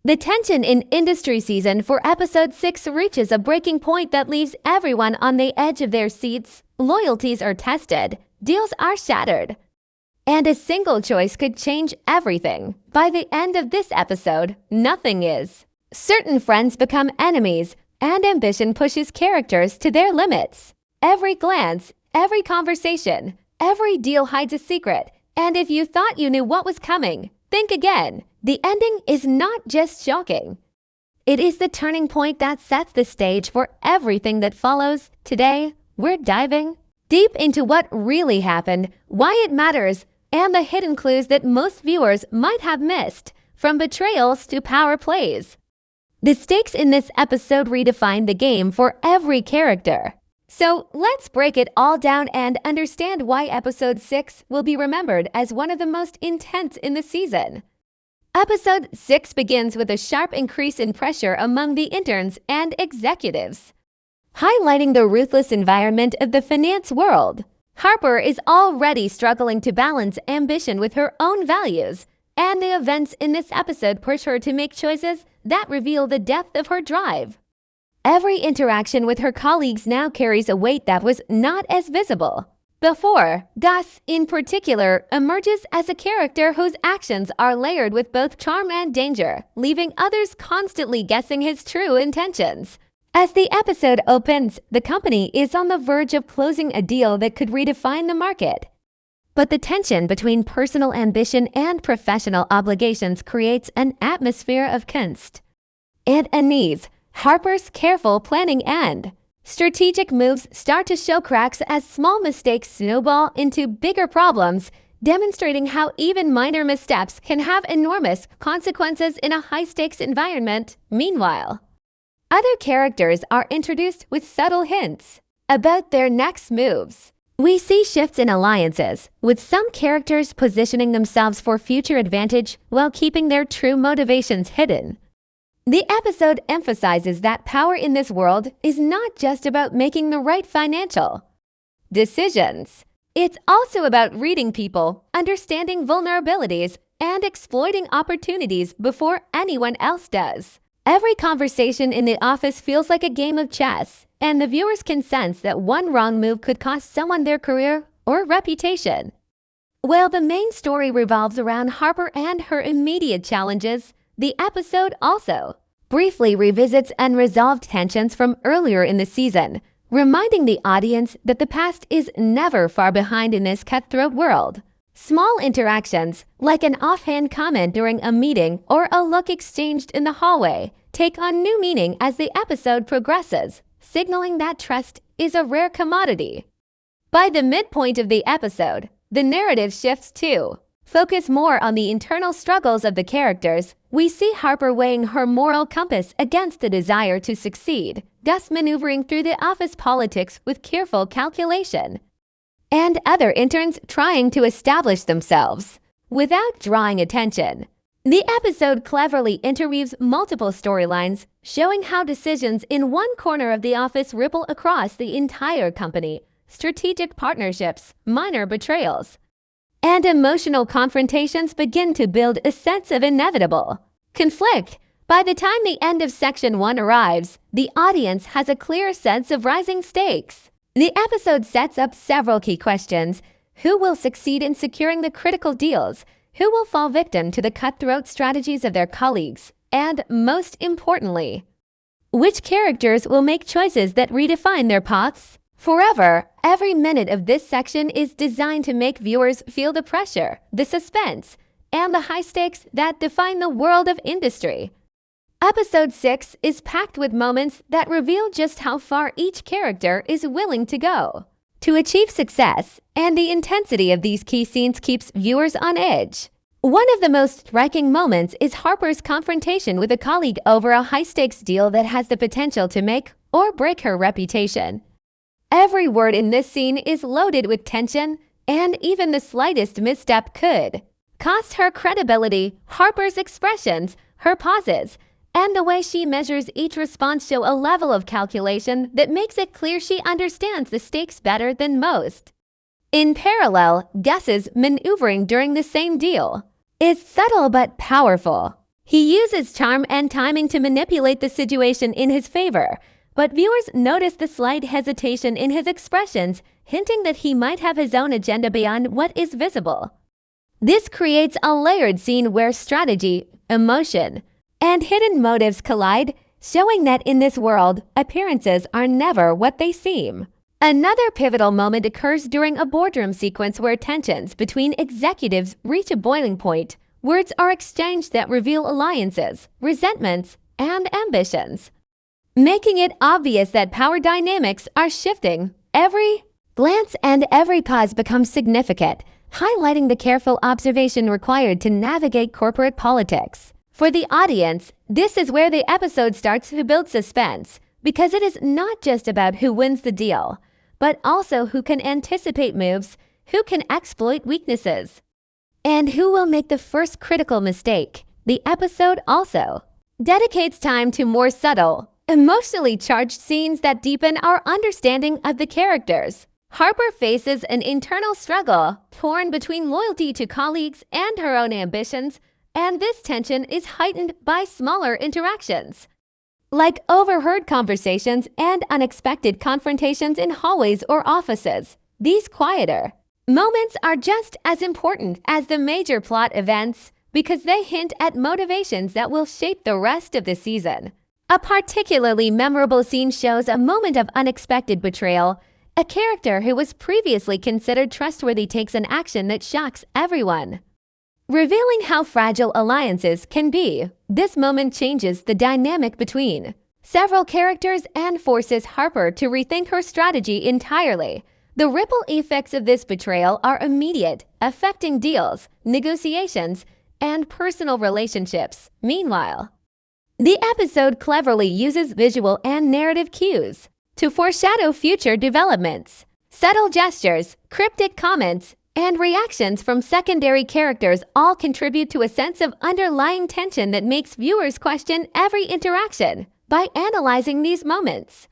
The tension in Industry season for episode 6 reaches a breaking point that leaves everyone on the edge of their seats. Loyalties are tested, deals are shattered, and a single choice could change everything. By the end of this episode, nothing is. Certain friends become enemies, and ambition pushes characters to their limits. Every glance, every conversation, every deal hides a secret, and if you thought you knew what was coming, think again. The ending is not just shocking. It is the turning point that sets the stage for everything that follows. Today, we're diving deep into what really happened, why it matters, and the hidden clues that most viewers might have missed, from betrayals to power plays. The stakes in this episode redefine the game for every character. So let's break it all down and understand why episode 6 will be remembered as one of the most intense in the season. Episode 6 begins with a sharp increase in pressure among the interns and executives, highlighting the ruthless environment of the finance world. Harper is already struggling to balance ambition with her own values, and the events in this episode push her to make choices that reveal the depth of her drive. Every interaction with her colleagues now carries a weight that was not as visible before. Gus, in particular, emerges as a character whose actions are layered with both charm and danger, leaving others constantly guessing his true intentions. As the episode opens, the company is on the verge of closing a deal that could redefine the market. But the tension between personal ambition and professional obligations creates an atmosphere of angst and unease. Harper's careful planning and strategic moves start to show cracks as small mistakes snowball into bigger problems, demonstrating how even minor missteps can have enormous consequences in a high-stakes environment. Meanwhile, other characters are introduced with subtle hints about their next moves. We see shifts in alliances, with some characters positioning themselves for future advantage while keeping their true motivations hidden. The episode emphasizes that power in this world is not just about making the right financial decisions. It's also about reading people, understanding vulnerabilities, and exploiting opportunities before anyone else does. Every conversation in the office feels like a game of chess, and the viewers can sense that one wrong move could cost someone their career or reputation. While the main story revolves around Harper and her immediate challenges, the episode also briefly revisits unresolved tensions from earlier in the season, reminding the audience that the past is never far behind in this cutthroat world. Small interactions, like an offhand comment during a meeting or a look exchanged in the hallway, take on new meaning as the episode progresses, signaling that trust is a rare commodity. By the midpoint of the episode, the narrative shifts too. Focus more on the internal struggles of the characters. We see Harper weighing her moral compass against the desire to succeed, Gus maneuvering through the office politics with careful calculation, and other interns trying to establish themselves without drawing attention. The episode cleverly interweaves multiple storylines, showing how decisions in one corner of the office ripple across the entire company. Strategic partnerships, minor betrayals, and emotional confrontations begin to build a sense of inevitable conflict. By the time the end of Section 1 arrives, the audience has a clear sense of rising stakes. The episode sets up several key questions. Who will succeed in securing the critical deals? Who will fall victim to the cutthroat strategies of their colleagues? And most importantly, which characters will make choices that redefine their paths forever? Every minute of this section is designed to make viewers feel the pressure, the suspense, and the high stakes that define the world of industry. Episode 6 is packed with moments that reveal just how far each character is willing to go to achieve success, and the intensity of these key scenes keeps viewers on edge. One of the most striking moments is Harper's confrontation with a colleague over a high-stakes deal that has the potential to make or break her reputation. Every word in this scene is loaded with tension, and even the slightest misstep could cost her credibility. Harper's expressions, her pauses, and the way she measures each response show a level of calculation that makes it clear she understands the stakes better than most. In parallel, Gus's maneuvering during the same deal is subtle but powerful. He uses charm and timing to manipulate the situation in his favor, but viewers notice the slight hesitation in his expressions, hinting that he might have his own agenda beyond what is visible. This creates a layered scene where strategy, emotion, and hidden motives collide, showing that in this world, appearances are never what they seem. Another pivotal moment occurs during a boardroom sequence where tensions between executives reach a boiling point. Words are exchanged that reveal alliances, resentments, and ambitions, making it obvious that power dynamics are shifting. Every glance and every pause becomes significant, highlighting the careful observation required to navigate corporate politics. For the audience, this is where the episode starts to build suspense, because it is not just about who wins the deal, but also who can anticipate moves, who can exploit weaknesses, and who will make the first critical mistake. The episode also dedicates time to more subtle, emotionally charged scenes that deepen our understanding of the characters. Harper faces an internal struggle, torn between loyalty to colleagues and her own ambitions, and this tension is heightened by smaller interactions, like overheard conversations and unexpected confrontations in hallways or offices. These quieter moments are just as important as the major plot events because they hint at motivations that will shape the rest of the season. A particularly memorable scene shows a moment of unexpected betrayal. A character who was previously considered trustworthy takes an action that shocks everyone, revealing how fragile alliances can be. This moment changes the dynamic between several characters and forces Harper to rethink her strategy entirely. The ripple effects of this betrayal are immediate, affecting deals, negotiations, and personal relationships. Meanwhile, the episode cleverly uses visual and narrative cues to foreshadow future developments. Subtle gestures, cryptic comments, and reactions from secondary characters all contribute to a sense of underlying tension that makes viewers question every interaction. By analyzing these moments,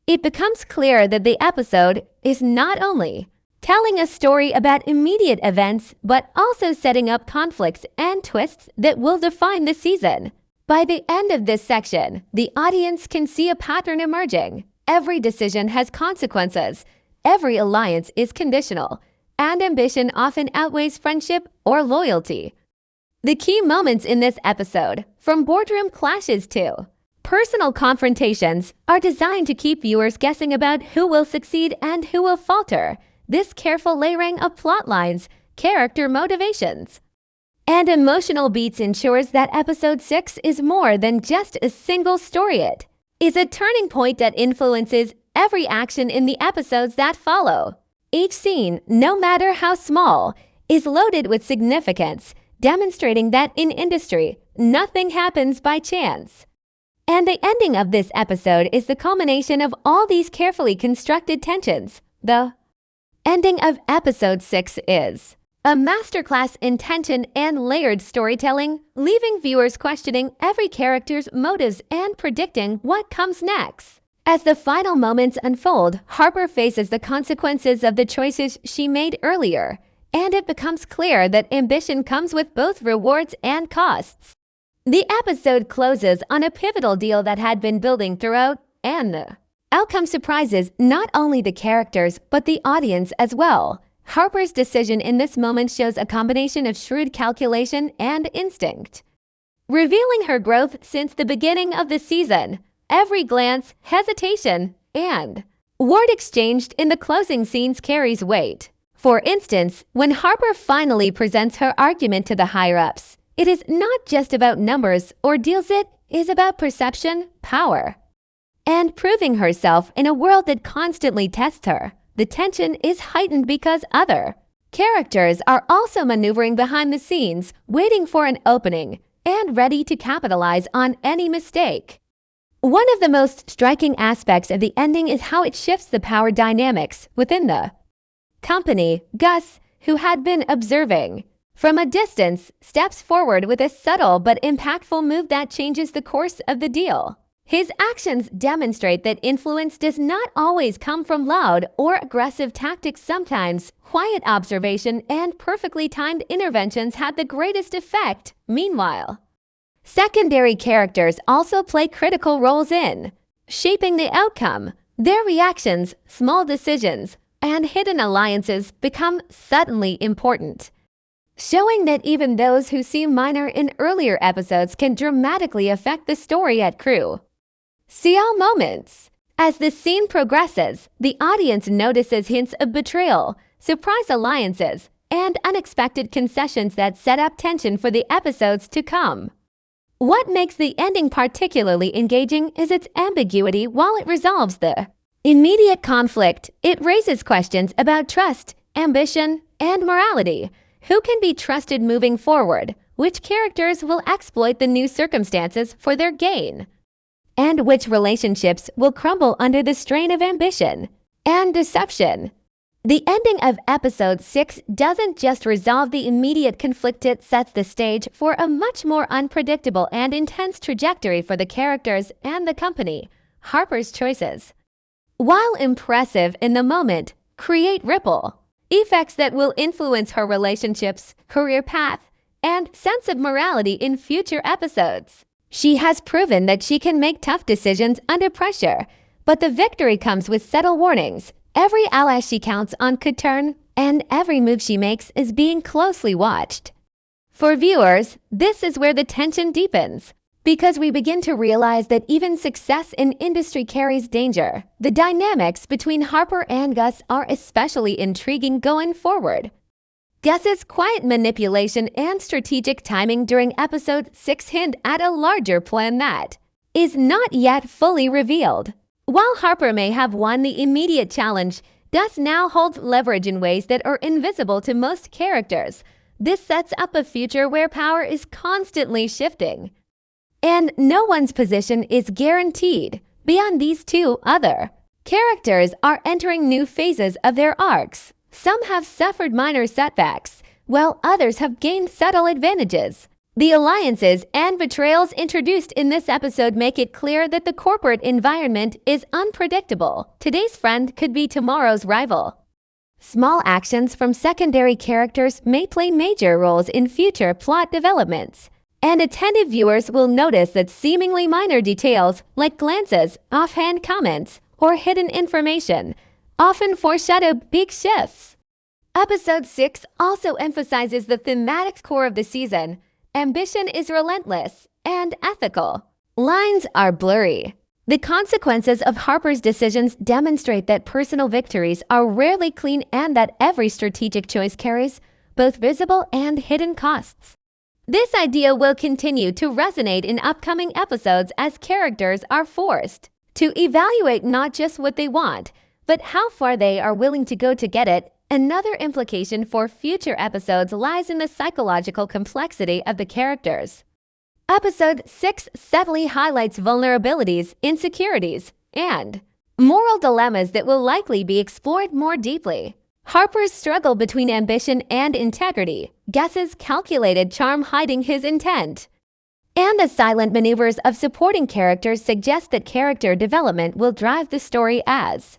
it becomes clear that the episode is not only telling a story about immediate events, but also setting up conflicts and twists that will define the season. By the end of this section, the audience can see a pattern emerging. Every decision has consequences, every alliance is conditional, and ambition often outweighs friendship or loyalty. The key moments in this episode, from boardroom clashes to personal confrontations, are designed to keep viewers guessing about who will succeed and who will falter. This careful layering of plot lines, character motivations, and emotional beats ensures that episode 6 is more than just a single story. It is a turning point that influences every action in the episodes that follow. Each scene, no matter how small, is loaded with significance, demonstrating that in industry, nothing happens by chance. And the ending of this episode is the culmination of all these carefully constructed tensions. The ending of episode 6 is a masterclass in tension and layered storytelling, leaving viewers questioning every character's motives and predicting what comes next. As the final moments unfold, Harper faces the consequences of the choices she made earlier, and it becomes clear that ambition comes with both rewards and costs. The episode closes on a pivotal deal that had been building throughout, and the outcome surprises not only the characters but the audience as well. Harper's decision in this moment shows a combination of shrewd calculation and instinct, revealing her growth since the beginning of the season. Every glance, hesitation, and word exchanged in the closing scenes carries weight. For instance, when Harper finally presents her argument to the higher-ups, it is not just about numbers or deals, it is about perception, power, and proving herself in a world that constantly tests her. The tension is heightened because other characters are also maneuvering behind the scenes, waiting for an opening and ready to capitalize on any mistake. One of the most striking aspects of the ending is how it shifts the power dynamics within the company. Gus, who had been observing from a distance, steps forward with a subtle but impactful move that changes the course of the deal. His actions demonstrate that influence does not always come from loud or aggressive tactics. Sometimes, quiet observation and perfectly timed interventions had the greatest effect. Meanwhile, Secondary characters also play critical roles in shaping the outcome. Their reactions, small decisions, and hidden alliances become suddenly important, showing that even those who seem minor in earlier episodes can dramatically affect the story at Crew. CL moments. As the scene progresses, the audience notices hints of betrayal, surprise alliances, and unexpected concessions that set up tension for the episodes to come. What makes the ending particularly engaging is its ambiguity while it resolves the immediate conflict. It raises questions about trust, ambition, and morality. Who can be trusted moving forward? Which characters will exploit the new circumstances for their gain? And which relationships will crumble under the strain of ambition and deception? The ending of episode 6 doesn't just resolve the immediate conflict, it sets the stage for a much more unpredictable and intense trajectory for the characters and the company. Harper's choices, while impressive in the moment, create ripple effects that will influence her relationships, career path, and sense of morality in future episodes. She has proven that she can make tough decisions under pressure, but the victory comes with subtle warnings. Every ally she counts on could turn, and every move she makes is being closely watched. For viewers, this is where the tension deepens, because we begin to realize that even success in industry carries danger. The dynamics between Harper and Gus are especially intriguing going forward. Gus's quiet manipulation and strategic timing during episode 6 hint at a larger plan that is not yet fully revealed. While Harper may have won the immediate challenge, Gus now holds leverage in ways that are invisible to most characters. This sets up a future where power is constantly shifting, and no one's position is guaranteed. Beyond these two other characters are entering new phases of their arcs. Some have suffered minor setbacks, while others have gained subtle advantages. The alliances and betrayals introduced in this episode make it clear that the corporate environment is unpredictable. Today's friend could be tomorrow's rival. Small actions from secondary characters may play major roles in future plot developments, and attentive viewers will notice that seemingly minor details like glances, offhand comments, or hidden information often foreshadow big shifts. Episode 6 also emphasizes the thematic core of the season. Ambition is relentless and ethical. Lines are blurry. The consequences of Harper's decisions demonstrate that personal victories are rarely clean and that every strategic choice carries both visible and hidden costs. This idea will continue to resonate in upcoming episodes as characters are forced to evaluate not just what they want, but how far they are willing to go to get it. Another implication for future episodes lies in the psychological complexity of the characters. Episode 6 subtly highlights vulnerabilities, insecurities, and moral dilemmas that will likely be explored more deeply. Harper's struggle between ambition and integrity, Gus's calculated charm hiding his intent, and the silent maneuvers of supporting characters suggest that character development will drive the story as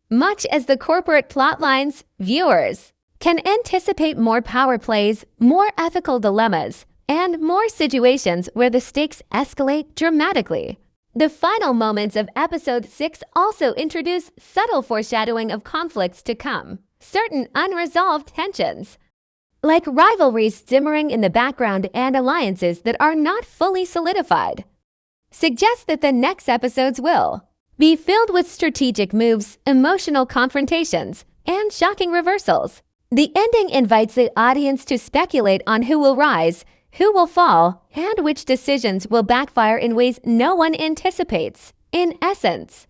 much as the corporate plotlines. Viewers can anticipate more power plays, more ethical dilemmas, and more situations where the stakes escalate dramatically. The final moments of episode 6 also introduce subtle foreshadowing of conflicts to come. Certain unresolved tensions, like rivalries simmering in the background and alliances that are not fully solidified, suggest that the next episodes will be filled with strategic moves, emotional confrontations, and shocking reversals. The ending invites the audience to speculate on who will rise, who will fall, and which decisions will backfire in ways no one anticipates. In essence,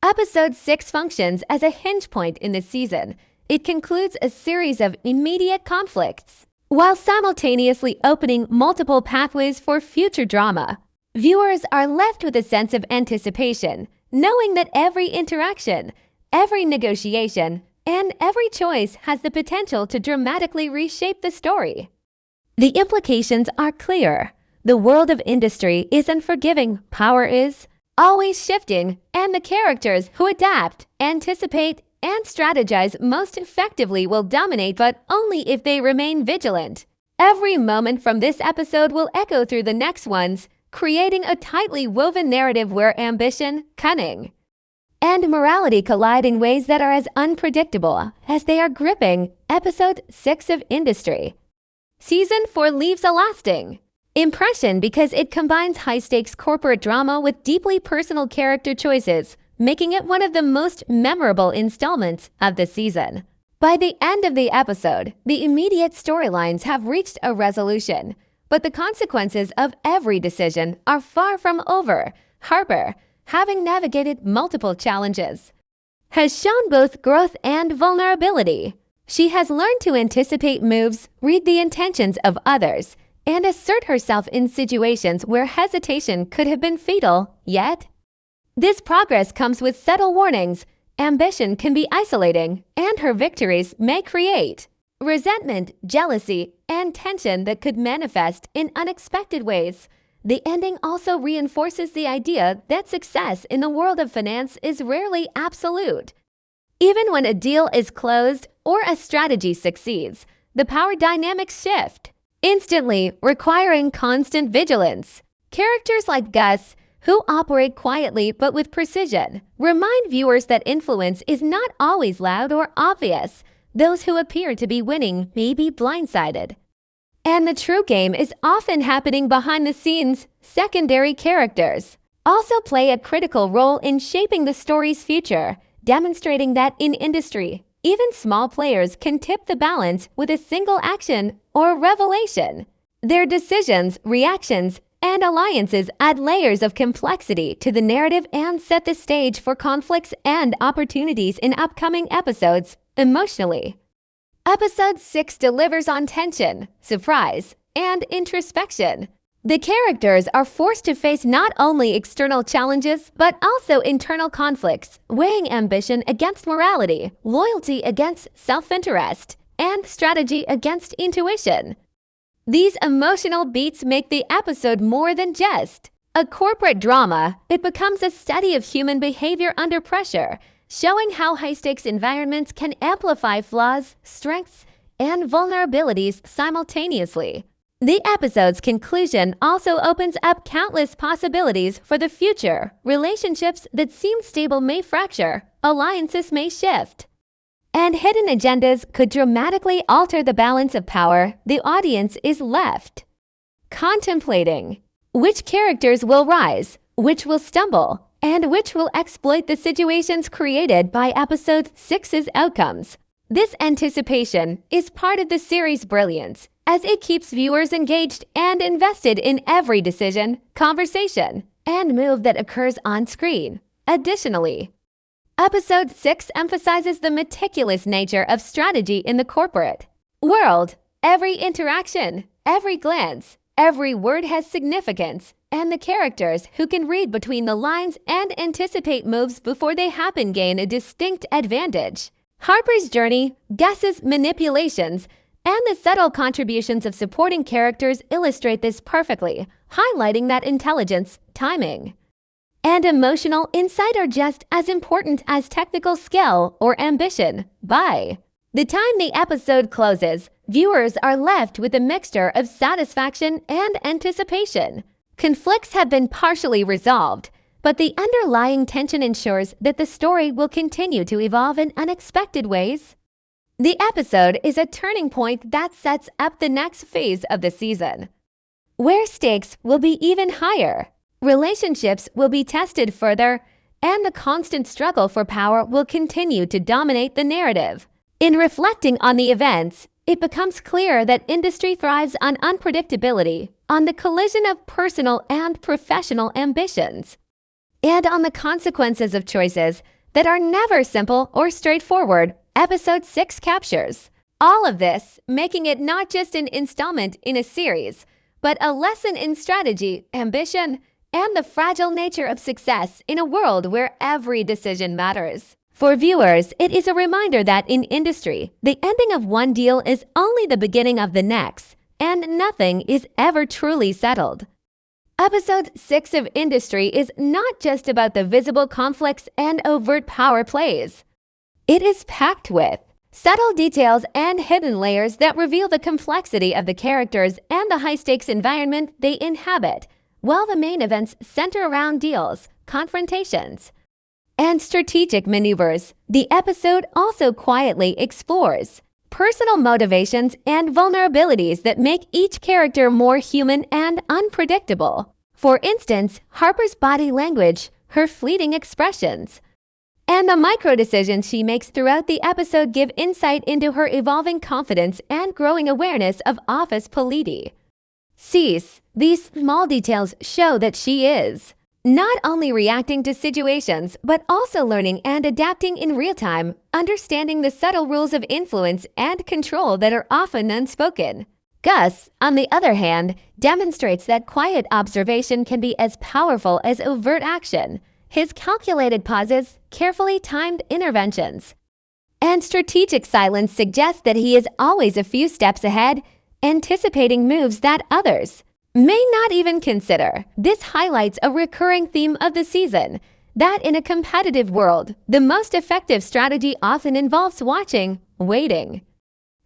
episode 6 functions as a hinge point in the season. It concludes a series of immediate conflicts, while simultaneously opening multiple pathways for future drama. Viewers are left with a sense of anticipation, knowing that every interaction, every negotiation, and every choice has the potential to dramatically reshape the story. The implications are clear. The world of industry is unforgiving, power is always shifting, and the characters who adapt, anticipate, and strategize most effectively will dominate, but only if they remain vigilant. Every moment from this episode will echo through the next ones, creating a tightly woven narrative where ambition, cunning, and morality collide in ways that are as unpredictable as they are gripping. Episode 6 of Industry. Season 4 leaves a lasting impression because it combines high-stakes corporate drama with deeply personal character choices, making it one of the most memorable installments of the season. By the end of the episode, the immediate storylines have reached a resolution, but the consequences of every decision are far from over. Harper, having navigated multiple challenges, has shown both growth and vulnerability. She has learned to anticipate moves, read the intentions of others, and assert herself in situations where hesitation could have been fatal. Yet, this progress comes with subtle warnings. Ambition can be isolating, and her victories may create resentment, jealousy, and tension that could manifest in unexpected ways. The ending also reinforces the idea that success in the world of finance is rarely absolute. Even when a deal is closed or a strategy succeeds, the power dynamics shift, instantly requiring constant vigilance. Characters like Gus, who operate quietly but with precision, remind viewers that influence is not always loud or obvious. Those who appear to be winning may be blindsided, and the true game is often happening behind the scenes. Secondary characters also play a critical role in shaping the story's future, demonstrating that in industry, even small players can tip the balance with a single action or revelation. Their decisions, reactions, and alliances add layers of complexity to the narrative and set the stage for conflicts and opportunities in upcoming episodes. Emotionally, Episode 6 delivers on tension, surprise, and introspection. The characters are forced to face not only external challenges, but also internal conflicts, weighing ambition against morality, loyalty against self-interest, and strategy against intuition. These emotional beats make the episode more than just a corporate drama. It becomes a study of human behavior under pressure, showing how high-stakes environments can amplify flaws, strengths, and vulnerabilities simultaneously. The episode's conclusion also opens up countless possibilities for the future. Relationships that seem stable may fracture, alliances may shift, and hidden agendas could dramatically alter the balance of power. The audience is left contemplating which characters will rise, which will stumble, and which will exploit the situations created by Episode 6's outcomes. This anticipation is part of the series' brilliance, as it keeps viewers engaged and invested in every decision, conversation, and move that occurs on screen. Additionally, Episode 6 emphasizes the meticulous nature of strategy in the corporate world. Every interaction, every glance, every word has significance, and the characters who can read between the lines and anticipate moves before they happen gain a distinct advantage. Harper's journey, Gus's manipulations, and the subtle contributions of supporting characters illustrate this perfectly, highlighting that intelligence, timing, and emotional insight are just as important as technical skill or ambition. By the time the episode closes, viewers are left with a mixture of satisfaction and anticipation. Conflicts have been partially resolved, but the underlying tension ensures that the story will continue to evolve in unexpected ways. The episode is a turning point that sets up the next phase of the season, where stakes will be even higher. Relationships will be tested further, and the constant struggle for power will continue to dominate the narrative. In reflecting on the events, it becomes clear that industry thrives on unpredictability, on the collision of personal and professional ambitions, and on the consequences of choices that are never simple or straightforward. Episode 6 captures all of this, making it not just an installment in a series, but a lesson in strategy, ambition, and the fragile nature of success in a world where every decision matters. For viewers, it is a reminder that in industry, the ending of one deal is only the beginning of the next, and nothing is ever truly settled. Episode 6 of Industry is not just about the visible conflicts and overt power plays. It is packed with Subtle details and hidden layers that reveal the complexity of the characters and the high-stakes environment they inhabit, while the main events center around deals, confrontations, and strategic maneuvers. The episode also quietly explores personal motivations and vulnerabilities that make each character more human and unpredictable. For instance, Harper's body language, her fleeting expressions, and the micro-decisions she makes throughout the episode give insight into her evolving confidence and growing awareness of office polity. These small details show that she is not only reacting to situations, but also learning and adapting in real time, understanding the subtle rules of influence and control that are often unspoken. Gus, on the other hand, demonstrates that quiet observation can be as powerful as overt action. His calculated pauses, carefully timed interventions, and strategic silence suggest that he is always a few steps ahead, anticipating moves that others may not even consider. This highlights a recurring theme of the season, that in a competitive world, the most effective strategy often involves watching, waiting,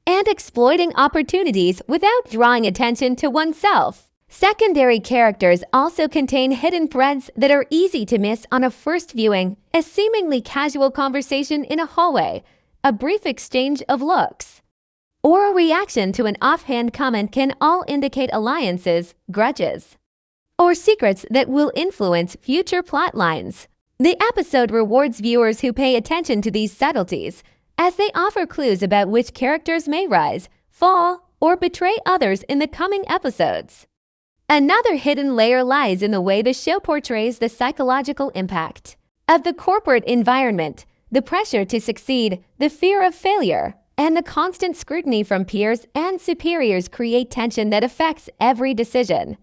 and exploiting opportunities without drawing attention to oneself. Secondary characters also contain hidden threads that are easy to miss on a first viewing. A seemingly casual conversation in a hallway, a brief exchange of looks, or a reaction to an offhand comment can all indicate alliances, grudges, or secrets that will influence future plot lines. The episode rewards viewers who pay attention to these subtleties, as they offer clues about which characters may rise, fall, or betray others in the coming episodes. Another hidden layer lies in the way the show portrays the psychological impact of the corporate environment, the pressure to succeed, the fear of failure, and the constant scrutiny from peers and superiors create tension that affects every decision.